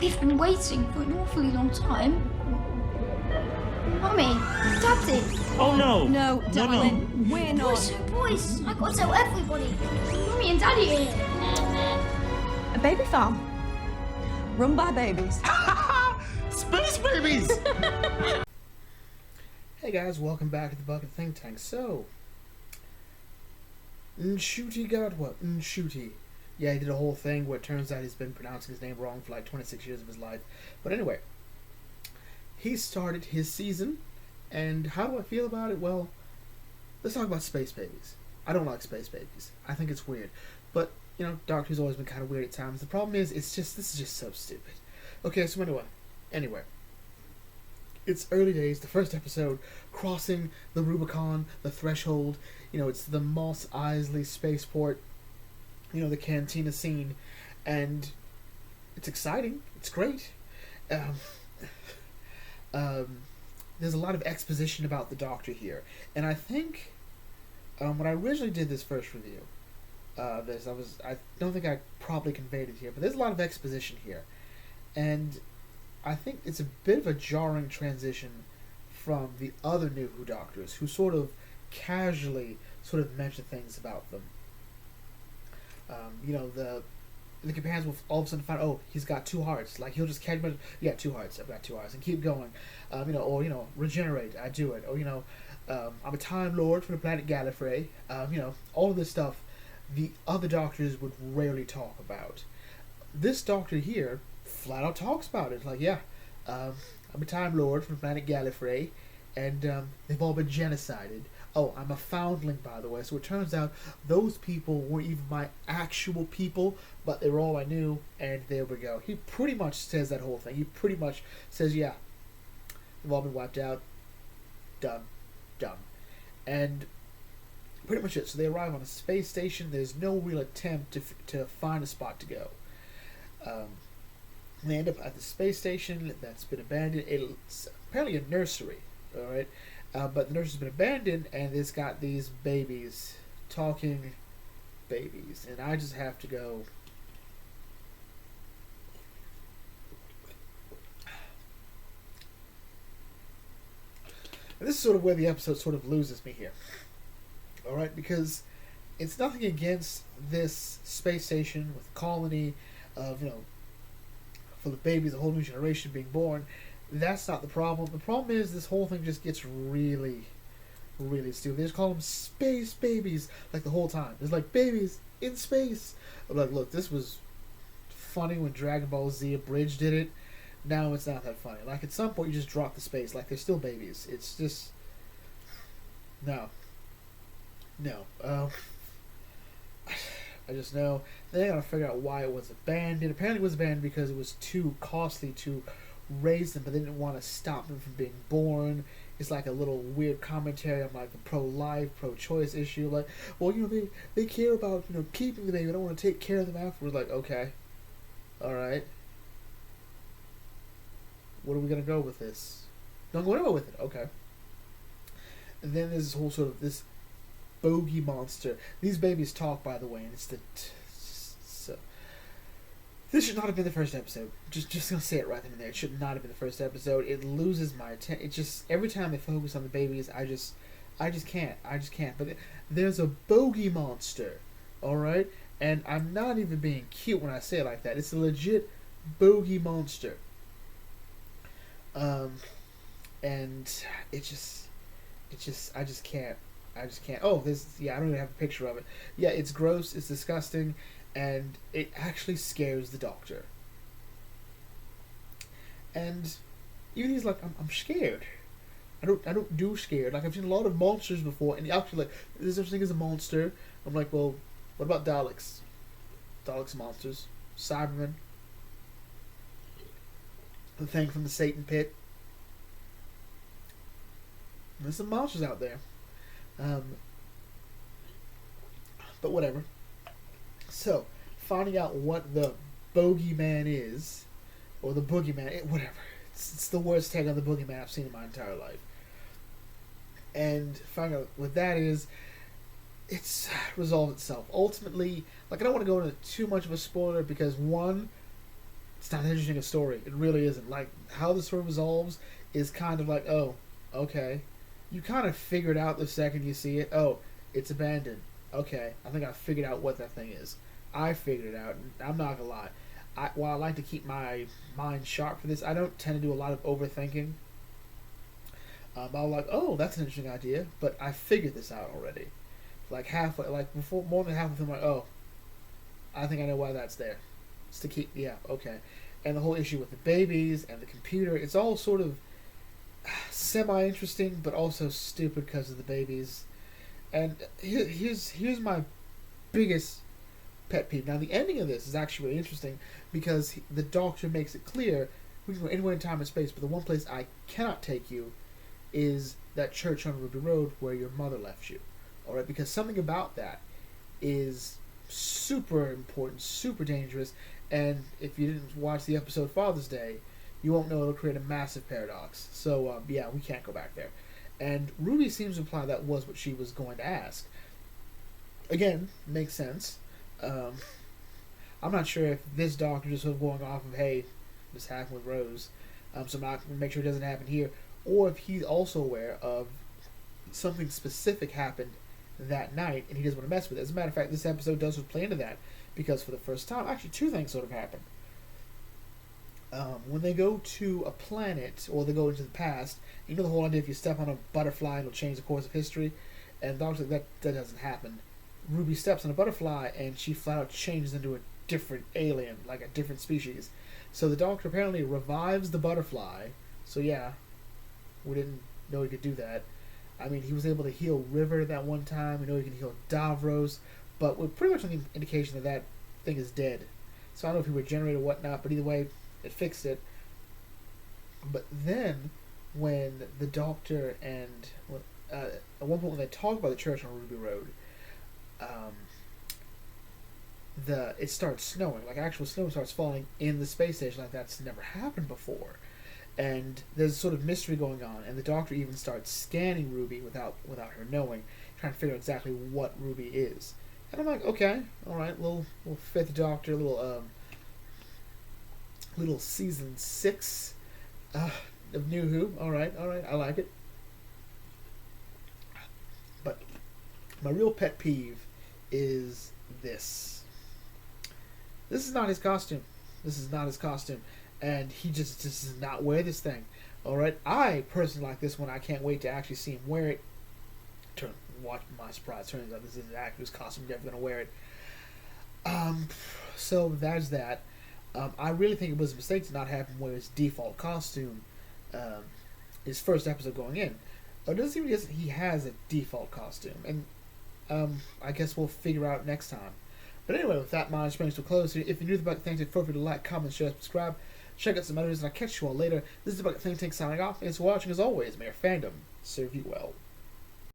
They've been waiting for an awfully long time. Mummy, Daddy. Oh no! No, darling, we're not. Boys, I gotta tell everybody. Mummy and Daddy are here. A baby farm. Run by babies. Space babies! Hey guys, welcome back to the Bucket Think Tank. So, Nshooty got what? Nshooty. Yeah, he did a whole thing where it turns out he's been pronouncing his name wrong for like 26 years of his life. But anyway, he started his season, and how do I feel about it? Well, let's talk about space babies. I don't like space babies. I think it's weird. But, you know, Doctor Who's always been kind of weird at times. The problem is, this is just so stupid. Okay, so anyway. It's early days, the first episode, crossing the Rubicon, the threshold. You know, it's the Mos Eisley spaceport. You know, the cantina scene. And it's exciting. It's great. There's a lot of exposition about the Doctor here. And I think, when I originally did this first review, I don't think I probably conveyed it here, but there's a lot of exposition here. And I think it's a bit of a jarring transition from the other New Who Doctors, who sort of casually mention things about them. You know, the companions will all of a sudden find, oh, he's got 2 hearts. Like, he'll just catch him, yeah, 2 hearts, I've got 2 hearts, and keep going. You know, or, you know, regenerate, I do it. Or, you know, I'm a Time Lord from the planet Gallifrey. You know, all of this stuff the other Doctors would rarely talk about. This Doctor here flat out talks about it. Like, yeah, I'm a Time Lord from the planet Gallifrey, and they've all been genocided. Oh, I'm a foundling, by the way. So it turns out those people weren't even my actual people, but they were all I knew, and there we go. He pretty much says that whole thing. He pretty much says, yeah, they've all been wiped out. Done. And pretty much it. So they arrive on a space station. There's no real attempt to find a spot to go. They end up at the space station that's been abandoned. It's apparently a nursery, alright? But the nursery's been abandoned, and it's got these babies, talking babies. And I just have to go... And this is sort of where the episode sort of loses me here. Alright, because it's nothing against this space station with a colony of, you know, full of babies, a whole new generation being born. That's not the problem. The problem is this whole thing just gets really, really stupid. They just call them space babies like the whole time. It's like babies in space. I'm like, look, this was funny when Dragon Ball Z Abridged did it. Now it's not that funny. Like, at some point you just drop the space. Like, they're still babies. It's just... No. I just know. Then I gotta figure out why it was abandoned. Apparently it was abandoned because it was too costly to raise them, but they didn't want to stop them from being born. It's like a little weird commentary on like the pro-life, pro-choice issue. Like, well, you know, they care about, you know, keeping the baby. They don't want to take care of them afterwards. Like, okay, all right. What are we gonna go with this? Don't go anywhere with it. Okay. And then there's this whole sort of this bogey monster. These babies talk, by the way, and it's the so. This should not have been the first episode. Just gonna say it right then and there. It should not have been the first episode. It loses my attention. It just every time they focus on the babies, I just can't. But there's a bogey monster, all right, and I'm not even being cute when I say it like that. It's a legit bogey monster. And I just can't. Oh, I don't even have a picture of it. Yeah, it's gross, it's disgusting, and it actually scares the Doctor. And even he's like, I'm scared. I don't do scared. Like, I've seen a lot of monsters before, and actually, like, there's such thing as a monster. I'm like, well, what about Daleks? Daleks monsters. Cybermen. The thing from the Satan pit. There's some monsters out there. But whatever. So, finding out what the bogeyman is, or the boogeyman, whatever. It's the worst take on the boogeyman I've seen in my entire life. And finding out what that is, it's resolved itself. Ultimately, like, I don't want to go into too much of a spoiler because, one, it's not that interesting a story. It really isn't. Like, how the story resolves is kind of like, oh, okay. You kind of figure it out the second you see it. Oh, it's abandoned. Okay, I think I figured out what that thing is. I figured it out, and I'm not gonna lie. While I like to keep my mind sharp for this, I don't tend to do a lot of overthinking. I'll like, oh, that's an interesting idea, but I figured this out already. Like halfway, like before, more than half of them, like, oh, I think I know why that's there. It's to keep, yeah, okay. And the whole issue with the babies and the computer, it's all sort of semi-interesting, but also stupid because of the babies. And here's my biggest pet peeve. Now, the ending of this is actually really interesting because the Doctor makes it clear we can go anywhere in time and space, but the one place I cannot take you is that church on Ruby Road where your mother left you. Alright, because something about that is super important, super dangerous, and if you didn't watch the episode Father's Day, you won't know it'll create a massive paradox. So, yeah, we can't go back there. And Ruby seems to imply that was what she was going to ask. Again, makes sense. I'm not sure if this Doctor just sort of going off of, hey, this happened with Rose, so I'm not going to make sure it doesn't happen here, or if he's also aware of something specific happened that night and he doesn't want to mess with it. As a matter of fact, this episode does sort of play into that because for the first time, actually two things sort of happen. When they go to a planet or they go into the past, you know the whole idea if you step on a butterfly it'll change the course of history, and Doctor's like, that doesn't happen. Ruby steps on a butterfly and she flat out changes into a different alien, like a different species. So the Doctor apparently revives the butterfly. So yeah, we didn't know he could do that. I mean, he was able to heal River that one time. We know he can heal Davros, but we're pretty much on the indication that that thing is dead. So I don't know if he regenerated or whatnot, but either way, it fixed it. But then, when the Doctor and at one point when they talk about the church on Ruby Road, it starts snowing. Like actual snow starts falling in the space station, like that's never happened before. And there's sort of mystery going on, and the Doctor even starts scanning Ruby without her knowing, trying to figure out exactly what Ruby is. And I'm like, okay, all right, little Fifth Doctor, little season 6 of New Who. All right, I like it. But my real pet peeve is this. This is not his costume. And he just does not wear this thing. Alright, I personally like this one. I can't wait to actually see him wear it. Watch my surprise. Turns out this is an actor whose costume I'm never going to wear it. So that's that. I really think it was a mistake to not have him wear his default costume his first episode going in. It doesn't seem he has a default costume. And I guess we'll figure out next time. But anyway, with that, my brings to a close here. If you're new to the Bucket Think Tank, feel free to like, comment, share, subscribe. Check out some others, and I'll catch you all later. This is the Bucket Think Tank signing off. Thanks for watching, as always. May your fandom serve you well.